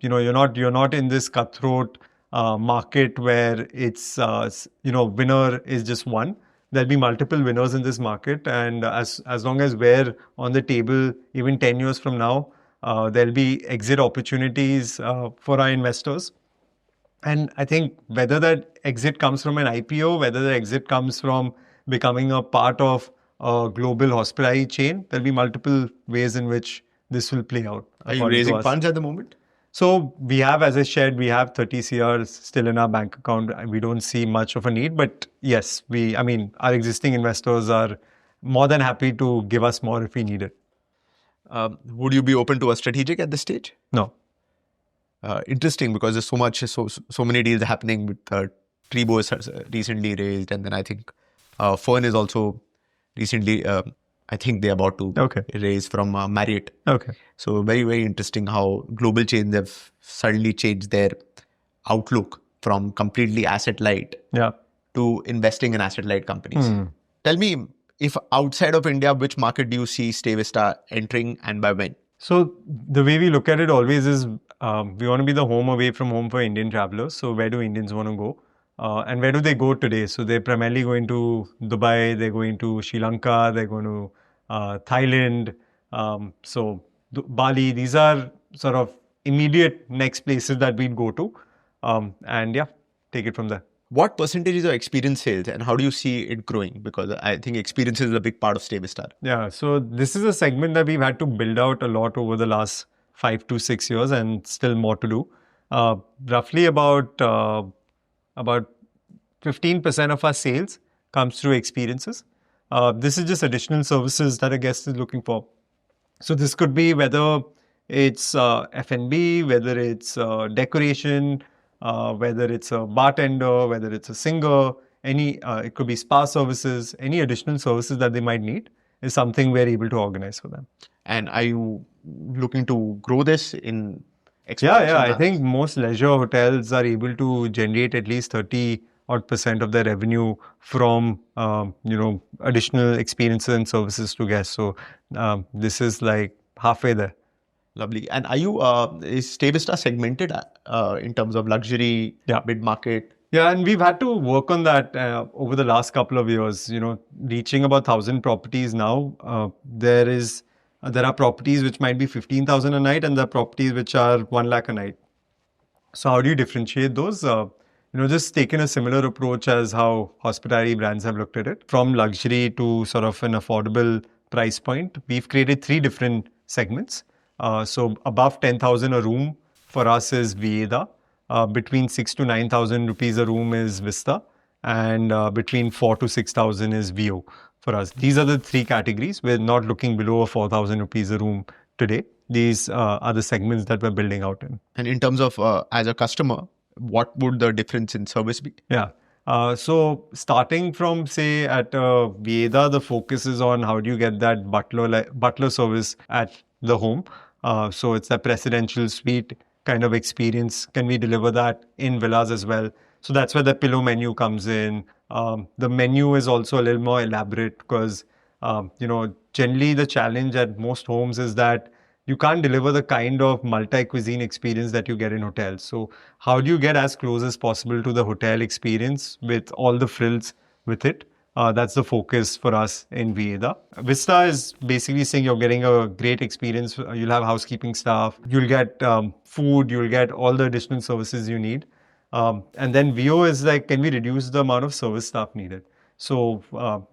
you're not in this cutthroat market where it's winner is just one. There'll be multiple winners in this market, and as long as we're on the table, even 10 years from now, there'll be exit opportunities for our investors. And I think whether that exit comes from an IPO, whether the exit comes from becoming a part of a global hospitality chain, there'll be multiple ways in which this will play out. Are you according to raising us. funds at the moment? So we have, as I shared, we have 30 CR still in our bank account. We don't see much of a need, but yes, our existing investors are more than happy to give us more if we need it. Would you be open to a strategic at this stage? No. Interesting, because there's so many deals happening with Tribo has recently raised, and then I think Fern is also recently. I think they're about to raise from Marriott. Okay. So very interesting how global chains have suddenly changed their outlook from completely asset light to investing in asset light companies. Tell me, if outside of India, which market do you see StayVista entering and by when? So the way we look at it always is we want to be the home away from home for Indian travelers. So where do Indians want to go? And where do they go today? So they're primarily going to Dubai, they're going to Sri Lanka, they're going to Thailand, Bali. These are sort of immediate next places that we'd go to. Take it from there. What percentage is your experience sales and how do you see it growing? Because I think experience is a big part of StayVista. Yeah, so this is a segment that we've had to build out a lot over the last 5 to 6 years, and still more to do. Roughly about 15% of our sales comes through experiences. This is just additional services that a guest is looking for. So this could be whether it's F&B, whether it's decoration, whether it's a bartender, whether it's a singer, it could be spa services, any additional services that they might need is something we're able to organize for them. And are you looking to grow this in Yeah. I think most leisure hotels are able to generate at least 30% of their revenue from additional experiences and services to guests. So this is like halfway there. Lovely. And are you is StayVista segmented in terms of luxury, mid-market? Yeah, and we've had to work on that over the last couple of years. Reaching about 1,000 properties now. There are properties which might be 15,000 a night, and there are properties which are 1 lakh a night. So how do you differentiate those? Just taking a similar approach as how hospitality brands have looked at it, from luxury to sort of an affordable price point. We've created 3 different segments. So above 10,000 a room for us is Vieda. Between 6,000 to 9,000 rupees a room is Vista, and between 4,000 to 6,000 is VO for us. These are the 3 categories. We're not looking below 4,000 rupees a room today. These are the segments that we're building out in. And in terms of as a customer, what would the difference in service be? Yeah. So starting from, say, at Vieda, the focus is on how do you get that butler service at the home. So it's a presidential suite. kind of experience, can we deliver that in villas as well? So that's where the pillow menu comes in. The menu is also a little more elaborate because, generally the challenge at most homes is that you can't deliver the kind of multi-cuisine experience that you get in hotels. So how do you get as close as possible to the hotel experience with all the frills with it? That's the focus for us in Vieda. Vista is basically saying you're getting a great experience. You'll have housekeeping staff. You'll get food. You'll get all the additional services you need. And then VO is like, can we reduce the amount of service staff needed? So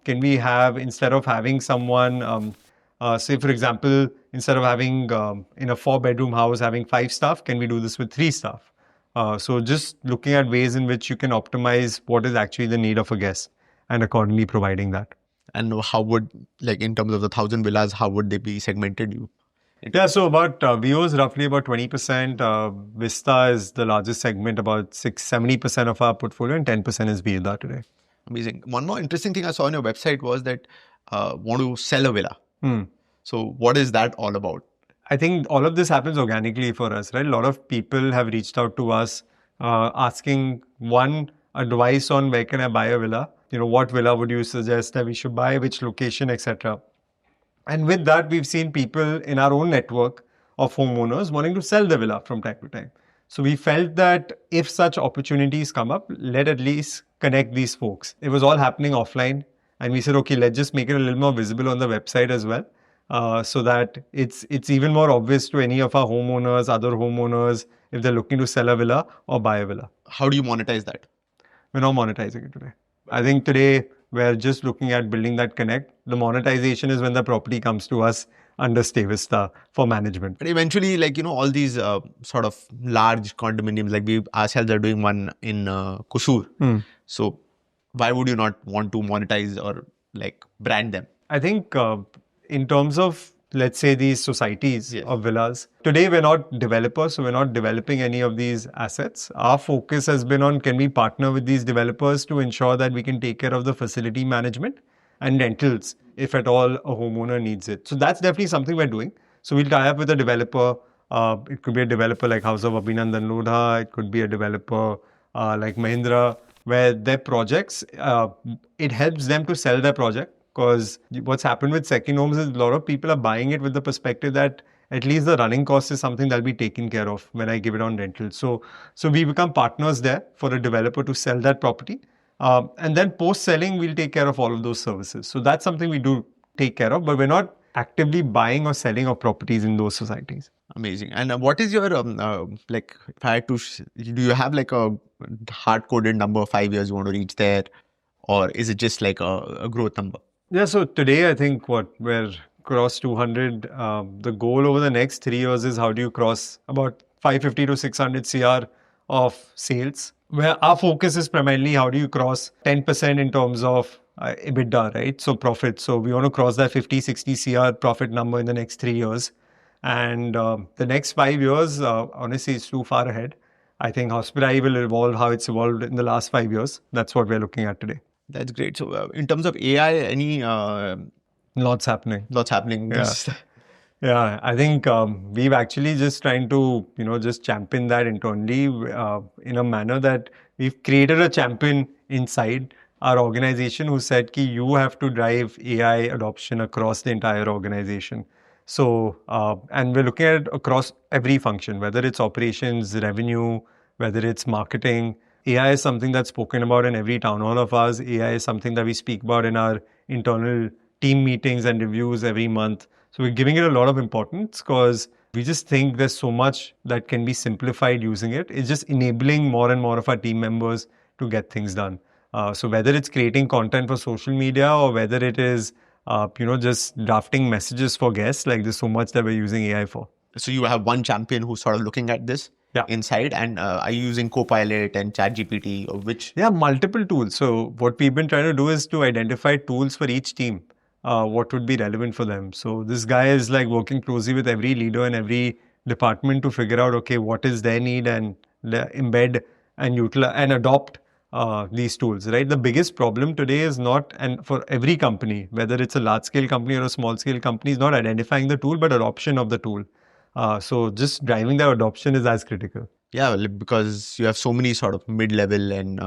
can we have, instead of having someone, say for example, instead of having in a 4-bedroom house having 5 staff, can we do this with 3 staff? So just looking at ways in which you can optimize what is actually the need of a guest and accordingly providing that. And how would, like in terms of the 1,000 villas, how would they be segmented? Yeah, so about VO is roughly about 20%. Vista is the largest segment, about 70% of our portfolio, and 10% is Vieda today. Amazing. One more interesting thing I saw on your website was that want to sell a villa. So what is that all about? I think all of this happens organically for us, right? A lot of people have reached out to us asking, one, advice on where can I buy a villa? What villa would you suggest that we should buy, which location, etc. And with that, we've seen people in our own network of homeowners wanting to sell the villa from time to time. So we felt that if such opportunities come up, let at least connect these folks. It was all happening offline. And we said, okay, let's just make it a little more visible on the website as well. So that it's even more obvious to any of our homeowners, other homeowners, if they're looking to sell a villa or buy a villa. How do you monetize that? We're not monetizing it today. I think today we're just looking at building that connect. The monetization is when the property comes to us under StayVista for management. But eventually, all these sort of large condominiums, like we ourselves are doing one in Kusur. So why would you not want to monetize or like brand them? I think in terms of, let's say, these societies of villas, today we're not developers, so we're not developing any of these assets. Our focus has been on, can we partner with these developers to ensure that we can take care of the facility management and rentals if at all a homeowner needs it. So that's definitely something we're doing. So we'll tie up with a developer. It could be a developer like House of Abhinandan Lodha. It could be a developer like Mahindra, where their projects, it helps them to sell their project. Because what's happened with second homes is a lot of people are buying it with the perspective that at least the running cost is something that'll be taken care of when I give it on rental. So we become partners there for a developer to sell that property. And then post-selling, we'll take care of all of those services. So that's something we do take care of, but we're not actively buying or selling of properties in those societies. Amazing. And what is your, like, if I had to, do you have like a hard-coded number, 5 years you want to reach there? Or is it just like a growth number? Yeah, so today I think we're cross 200. The goal over the next 3 years is how do you cross about 550 to 600 CR of sales, where our focus is primarily how do you cross 10% in terms of EBITDA, right? So profit. So we want to cross that 50, 60 CR profit number in the next 3 years. And the next 5 years, honestly, it's too far ahead. I think hospitality will evolve how it's evolved in the last 5 years. That's what we're looking at today. That's great. So in terms of AI, any... Lots happening. Lots happening. Yeah. Yeah, I think we've actually just trying to, just champion that internally in a manner that we've created a champion inside our organization who said, ki you have to drive AI adoption across the entire organization. So, and we're looking at it across every function, whether it's operations, revenue, whether it's marketing. AI is something that's spoken about in every town hall of ours. AI is something that we speak about in our internal team meetings and reviews every month. So we're giving it a lot of importance because we just think there's so much that can be simplified using it. It's just enabling more and more of our team members to get things done. So whether it's creating content for social media or whether it is, just drafting messages for guests, like there's so much that we're using AI for. So you have one champion who's sort of looking at this inside, and are you using Copilot and ChatGPT or which? Yeah, multiple tools. So what we've been trying to do is to identify tools for each team. What would be relevant for them. So this guy is like working closely with every leader in every department to figure out, okay, what is their need and embed and utilize and adopt these tools, right? The biggest problem today is not, and for every company, whether it's a large scale company or a small scale company, is not identifying the tool, but adoption of the tool. So just driving that adoption is as critical. Yeah, well, because you have so many sort of mid-level and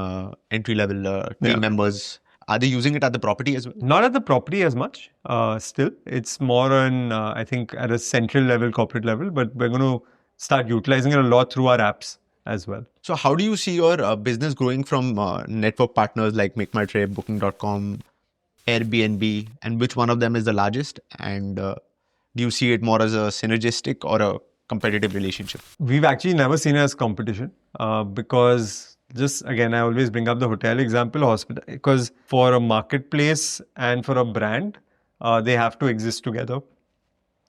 entry-level team Yeah. members. Are they using it at the property as well? Not at the property as much. Still, it's more on I think at a central level, corporate level. But we're going to start utilizing it a lot through our apps as well. So how do you see your business growing from network partners like Make My Trip, Booking.com, Airbnb, and which one of them is the largest? And do you see it more as a synergistic or a competitive relationship? We've actually never seen it as competition because just again, I always bring up the hotel example, hospital, because for a marketplace and for a brand, they have to exist together.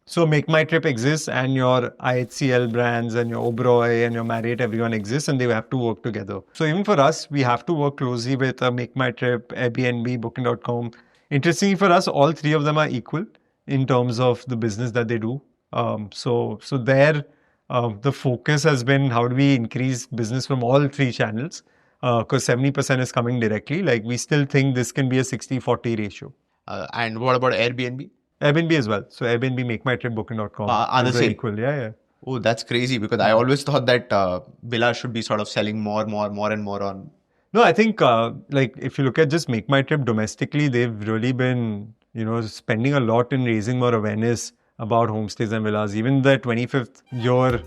So Make My Trip exists and your IHCL brands and your Oberoi and your Marriott, everyone exists and they have to work together. So even for us, we have to work closely with Make My Trip, Airbnb, Booking.com. Interestingly for us, all three of them are equal in terms of the business that they do. So there, the focus has been how do we increase business from all three channels because 70% is coming directly. Like we still think this can be a 60-40 ratio. And what about Airbnb? Airbnb as well. So Airbnb, Make My Trip, Booking.com. Are the Those same? equal. Yeah, yeah. Oh, that's crazy because I always thought that villas should be sort of selling more and more on. No, I think like if you look at just Make My Trip domestically, they've really been, spending a lot in raising more awareness about homestays and villas. Even the 25th year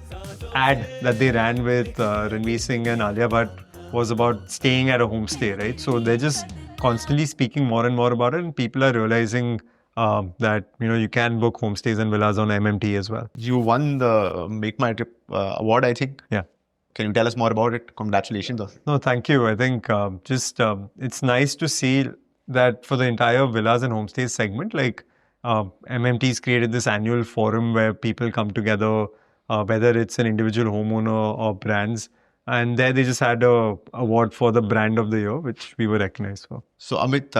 ad that they ran with Ranveer Singh and Alia Bhatt was about staying at a homestay, right? So they're just constantly speaking more and more about it, and people are realizing that you can book homestays and villas on MMT as well. You won the Make My Trip award, I think. Yeah. Can you tell us more about it? Congratulations. No, thank you. I think it's nice to see that for the entire villas and homestays segment, like MMT's created this annual forum where people come together, whether it's an individual homeowner or brands. And there they just had a award for the brand of the year, which we were recognized for. So Amit,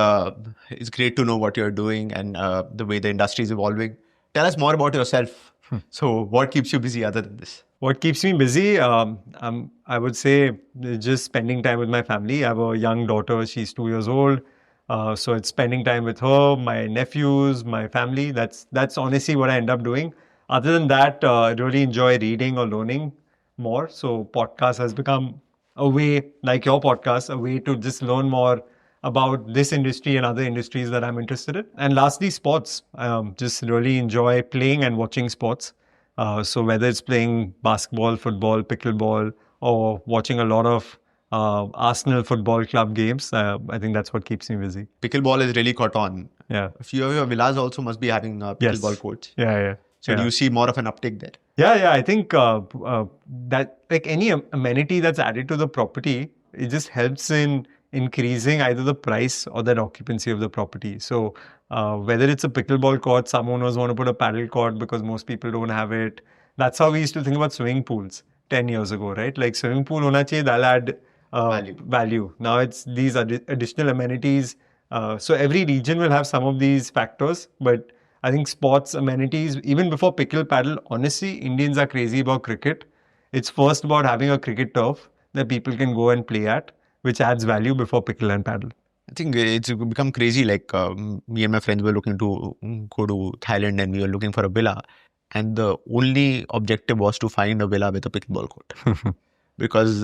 it's great to know what you're doing and the way the industry is evolving. Tell us more about yourself. So what keeps you busy other than this? What keeps me busy? I would say just spending time with my family. I have a young daughter. She's 2 years old. So it's spending time with her, my nephews, my family. That's honestly what I end up doing. Other than that, I really enjoy reading or learning more. So podcast has become a way, like your podcast, a way to just learn more about this industry and other industries that I'm interested in. And lastly, sports. Just really enjoy playing and watching sports. So whether it's playing basketball, football, pickleball, or watching a lot of Arsenal Football Club games, I think that's what keeps me busy. Pickleball is really caught on. Yeah. A few of your villas also must be having pickleball courts. Yeah. So do you see more of an uptick there? Yeah. I think that like any amenity that's added to the property, it just helps in increasing either the price or that occupancy of the property. So whether it's a pickleball court, some owners want to put a paddle court because most people don't have it. That's how we used to think about swimming pools 10 years ago, right? Like swimming pool hona chahiye, that'll add value. Now it's these additional amenities. So every region will have some of these factors, but I think sports amenities, even before pickle paddle, honestly, Indians are crazy about cricket. It's first about having a cricket turf that people can go and play at, which adds value before pickle and paddle. I think it's become crazy. Like me and my friends were looking to go to Thailand and we were looking for a villa. And the only objective was to find a villa with a pickleball court. Because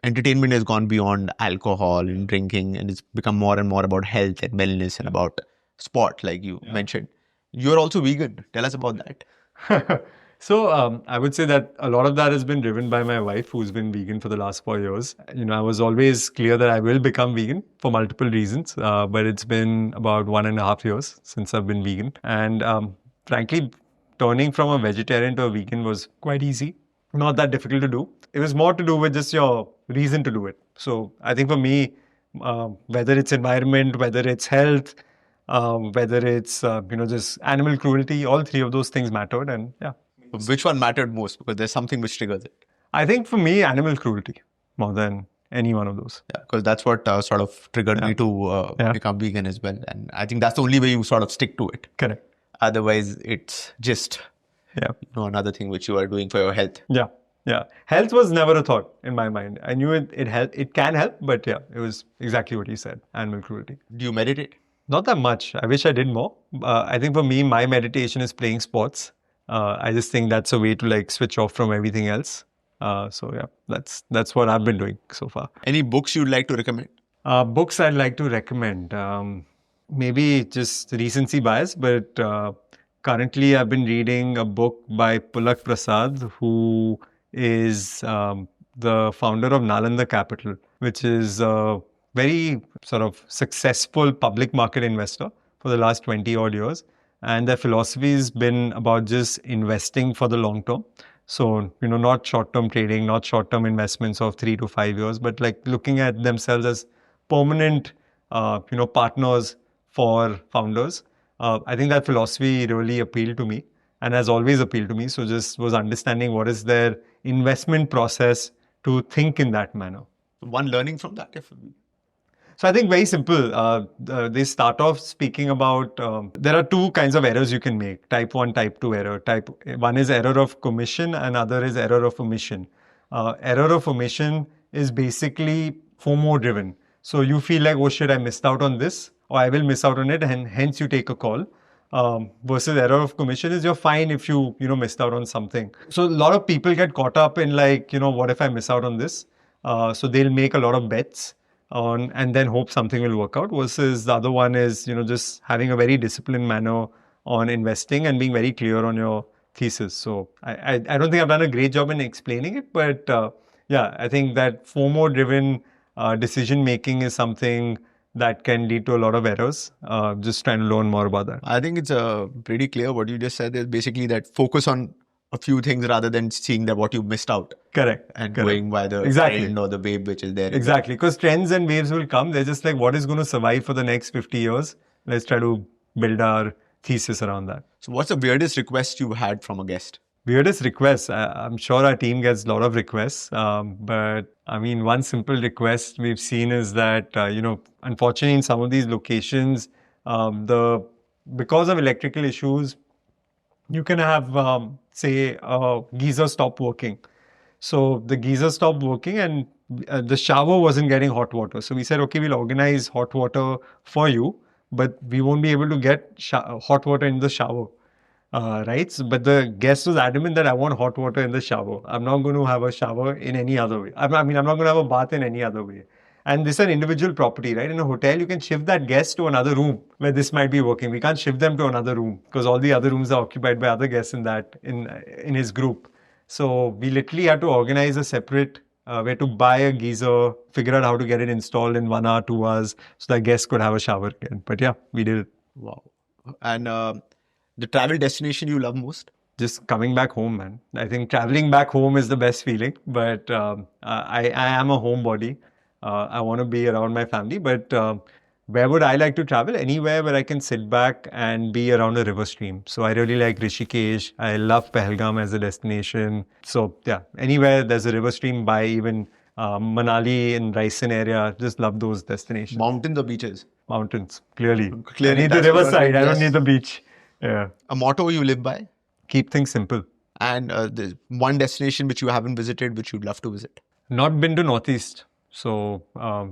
entertainment has gone beyond alcohol and drinking and it's become more and more about health and wellness and about sport, like you mentioned. You're also vegan. Tell us about that. So I would say that a lot of that has been driven by my wife, who's been vegan for the last 4 years. I was always clear that I will become vegan for multiple reasons, but it's been about 1.5 years since I've been vegan. And frankly, turning from a vegetarian to a vegan was quite easy. Not that difficult to do. It was more to do with just your reason to do it. So I think for me, whether it's environment, whether it's health, whether it's just animal cruelty, all three of those things mattered. And yeah. Which one mattered most? Because there's something which triggers it. I think for me, animal cruelty more than any one of those. Yeah, because that's what sort of triggered me to become vegan as well. And I think that's the only way you sort of stick to it. Correct. Otherwise, it's just another thing which you are doing for your health. Yeah. Health was never a thought in my mind. I knew it can help, but yeah, it was exactly what you said, animal cruelty. Do you meditate? Not that much. I wish I did more. I think for me, my meditation is playing sports. I just think that's a way to like switch off from everything else. So yeah, that's what I've been doing so far. Any books you'd like to recommend? Books I'd like to recommend. Maybe just recency bias, but currently I've been reading a book by Pulak Prasad, who is the founder of Nalanda Capital, which is a very sort of successful public market investor for the last 20 odd years. And their philosophy has been about just investing for the long term. So, not short-term trading, not short-term investments of 3 to 5 years, but like looking at themselves as permanent, partners for founders. I think that philosophy really appealed to me and has always appealed to me. So just was understanding what is their investment process to think in that manner. One learning from that, if So I think very simple. They start off speaking about there are two kinds of errors you can make: type 1, type 2 error. Type 1 is error of commission, and other is error of omission. Error of omission is basically FOMO driven. So you feel like, oh shit, I missed out on this, or I will miss out on it, and hence you take a call. Versus error of commission is you're fine if you missed out on something. So a lot of people get caught up in like, what if I miss out on this? So they'll make a lot of bets on and then hope something will work out, versus the other one is just having a very disciplined manner on investing and being very clear on your thesis. So I don't think I've done a great job in explaining it, but yeah, I think that FOMO driven decision making is something that can lead to a lot of errors. Just trying to learn more about that. I think it's pretty clear what you just said is basically that focus on a few things rather than seeing that what you missed out. Correct. And going by the trend or the wave which is there. Exactly. Because trends and waves will come. They're just like, what is going to survive for the next 50 years? Let's try to build our thesis around that. So what's the weirdest request you've had from a guest? Weirdest request? I'm sure our team gets a lot of requests. But I mean, one simple request we've seen is that, unfortunately in some of these locations, because of electrical issues, you can have, say, a geyser stop working. So the geyser stopped working and the shower wasn't getting hot water. So we said, okay, we'll organize hot water for you, but we won't be able to get hot water in the shower. Right? So, but the guest was adamant that I want hot water in the shower. I'm not going to have a shower in any other way. I'm not going to have a bath in any other way. And this is an individual property, right? In a hotel, you can shift that guest to another room where this might be working. We can't shift them to another room because all the other rooms are occupied by other guests in his group. So we literally had to organize a separate, we had to buy a geyser, figure out how to get it installed in 1 hour, 2 hours, so that guests could have a shower again. But yeah, we did it. Wow. And the travel destination you love most? Just coming back home, man. I think traveling back home is the best feeling. But I am a homebody. I want to be around my family. But where would I like to travel? Anywhere where I can sit back and be around a river stream. So I really like Rishikesh. I love Pahalgam as a destination. So yeah, anywhere there's a river stream by, even Manali and Raisen area. Just love those destinations. Mountains or beaches? Mountains, clearly. Clearly, I need the riverside. I don't need the beach. Yeah. A motto you live by? Keep things simple. And there's one destination which you haven't visited, which you'd love to visit? Not been to Northeast. So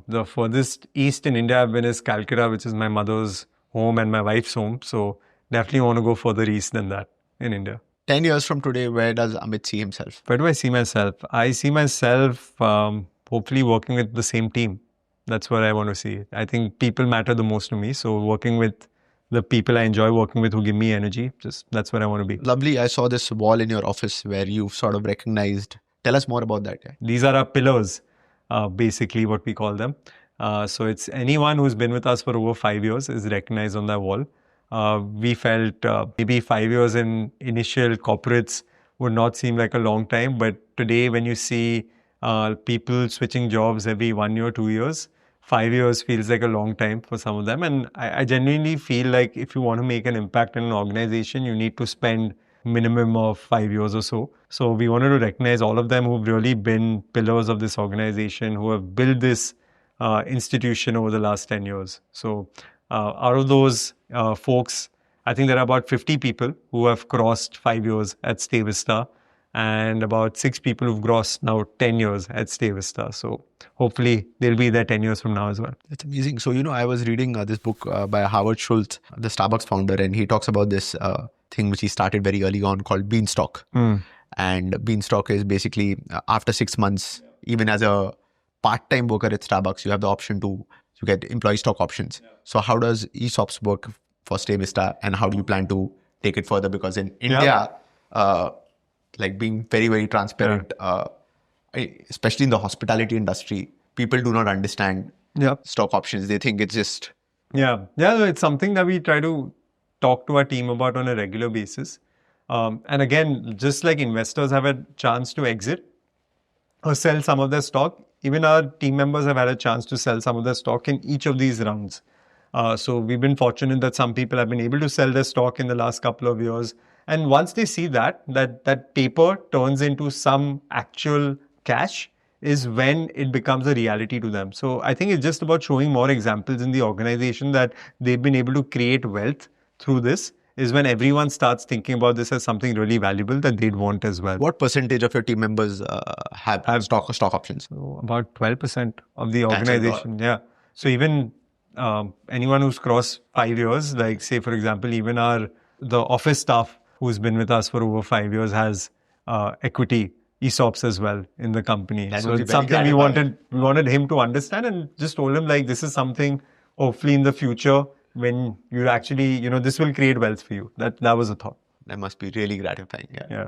the furthest east in India I've been is Calcutta, which is my mother's home and my wife's home. So definitely want to go further east than that in India. 10 years from today, where does Amit see himself? Where do I see myself? I see myself hopefully working with the same team. That's what I want to see. I think people matter the most to me. So working with the people I enjoy working with who give me energy, that's where I want to be. Lovely. I saw this wall in your office where you've sort of recognized. Tell us more about that. Yeah. These are our pillars, basically what we call them. So it's anyone who's been with us for over 5 years is recognized on that wall. We felt maybe 5 years in initial corporates would not seem like a long time. But today when you see people switching jobs every 1 year, 2 years, 5 years feels like a long time for some of them. And I genuinely feel like if you want to make an impact in an organization, you need to spend minimum of 5 years or so. So we wanted to recognize all of them who've really been pillars of this organization, who have built this institution over the last 10 years. So out of those folks, I think there are about 50 people who have crossed 5 years at StayVista. and about 6 people who've grossed now 10 years at StayVista. So hopefully they'll be there 10 years from now as well. That's amazing. So, I was reading this book by Howard Schultz, the Starbucks founder, and he talks about this thing which he started very early on called Beanstalk. And Beanstalk is basically after 6 months, even as a part-time worker at Starbucks, you have the option to get employee stock options. So how does ESOPs work for StayVista, and how do you plan to take it further? Because in India, like being very, very transparent, especially in the hospitality industry, people do not understand stock options. They think it's just... It's something that we try to talk to our team about on a regular basis. And again, just like investors have a chance to exit or sell some of their stock, even our team members have had a chance to sell some of their stock in each of these rounds. So we've been fortunate that some people have been able to sell their stock in the last couple of years. And once they see that paper turns into some actual cash is when it becomes a reality to them. So I think it's just about showing more examples in the organization that they've been able to create wealth through this, is when everyone starts thinking about this as something really valuable that they'd want as well. What percentage of your team members have stock options? So about 12% of the organization. Yeah. So even anyone who's crossed 5 years, like say, for example, even the office staff who's been with us for over 5 years has equity ESOPs as well in the company. So it's something we wanted him to understand, and just told him like, this is something hopefully in the future when you actually, this will create wealth for you. That was a thought. That must be really gratifying. Yeah.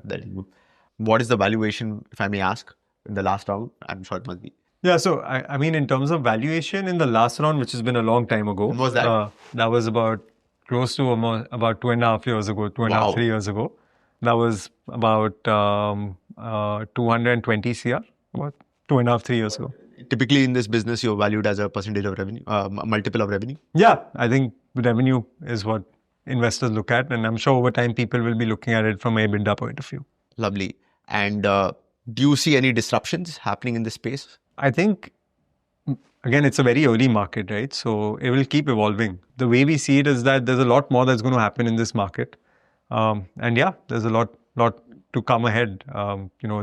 What is the valuation, if I may ask, in the last round? I'm sure it must be. Yeah, so I mean, in terms of valuation in the last round, which has been a long time ago. When was that? That was about close to about 2.5 years ago, 2.5, 3 years ago. That was about 220 CR, about 2.5, 3 years ago. Typically in this business, you're valued as a percentage of revenue, multiple of revenue? Yeah, I think revenue is what investors look at. And I'm sure over time, people will be looking at it from a EBITDA point of view. Lovely. And do you see any disruptions happening in this space? I think, again, it's a very early market, right? So it will keep evolving. The way we see it is that there's a lot more that's going to happen in this market. And yeah, there's a lot to come ahead.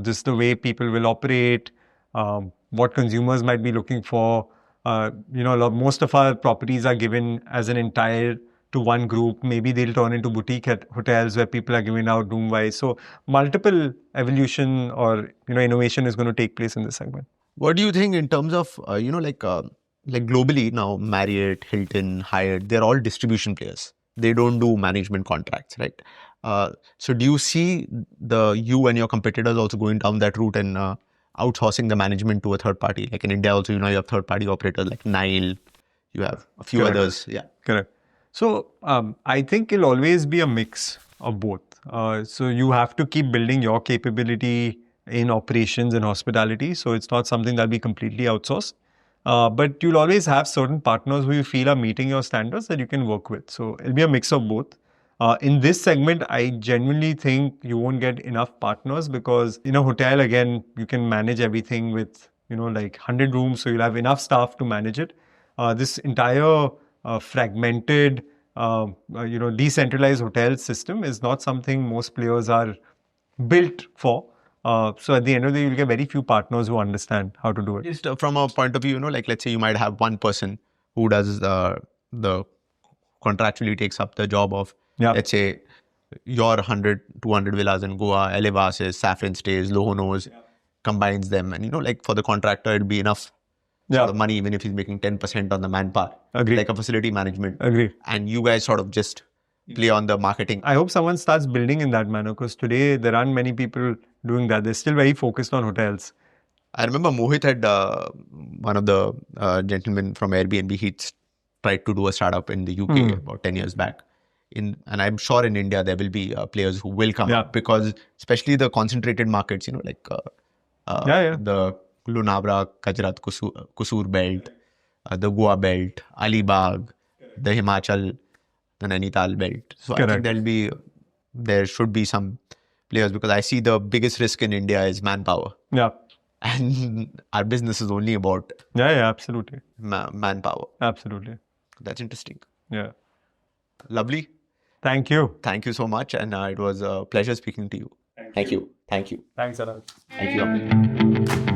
Just the way people will operate, what consumers might be looking for. Most of our properties are given as an entire to one group. Maybe they'll turn into boutique hotels where people are giving out room-wise. So multiple evolution or, innovation is going to take place in this segment. What do you think in terms of, like globally now, Marriott, Hilton, Hyatt, they're all distribution players. They don't do management contracts, right? So do you see you and your competitors also going down that route and outsourcing the management to a third party? Like in India also, you have third party operators like Nile, you have a few others. Yeah. Correct. So I think it'll always be a mix of both. So you have to keep building your capability in operations and hospitality. So it's not something that'll be completely outsourced. But you'll always have certain partners who you feel are meeting your standards that you can work with. So it'll be a mix of both. In this segment, I genuinely think you won't get enough partners because in a hotel, again, you can manage everything with, like 100 rooms. So you'll have enough staff to manage it. This entire fragmented, decentralized hotel system is not something most players are built for. So at the end of the day, you'll get very few partners who understand how to do it. Just from a point of view, like let's say you might have one person who does the contractually takes up the job of, let's say, your 100, 200 villas in Goa, Elevases, Saffron Stays, Lohonos, combines them. And, like for the contractor, it'd be enough sort of money, even if he's making 10% on the manpower. Agree. Like a facility management. Agree. And you guys sort of just play on the marketing. I hope someone starts building in that manner because today there aren't many people doing that. They're still very focused on hotels. I remember Mohit had one of the gentlemen from Airbnb, he tried to do a startup in the UK about 10 years back. And I'm sure in India there will be players who will come up because especially the concentrated markets, like the Lonavala, Gujarat, Kusur belt, the Goa belt, Alibag, the Himachal, the Nainital belt. So I think there should be some players because I see the biggest risk in India is manpower. Yeah. And our business is only about absolutely manpower. Absolutely. That's interesting. Yeah. Lovely. Thank you. Thank you so much. And it was a pleasure speaking to you. Thank you. Thank you. Thanks, Anant. Thank you, Amit.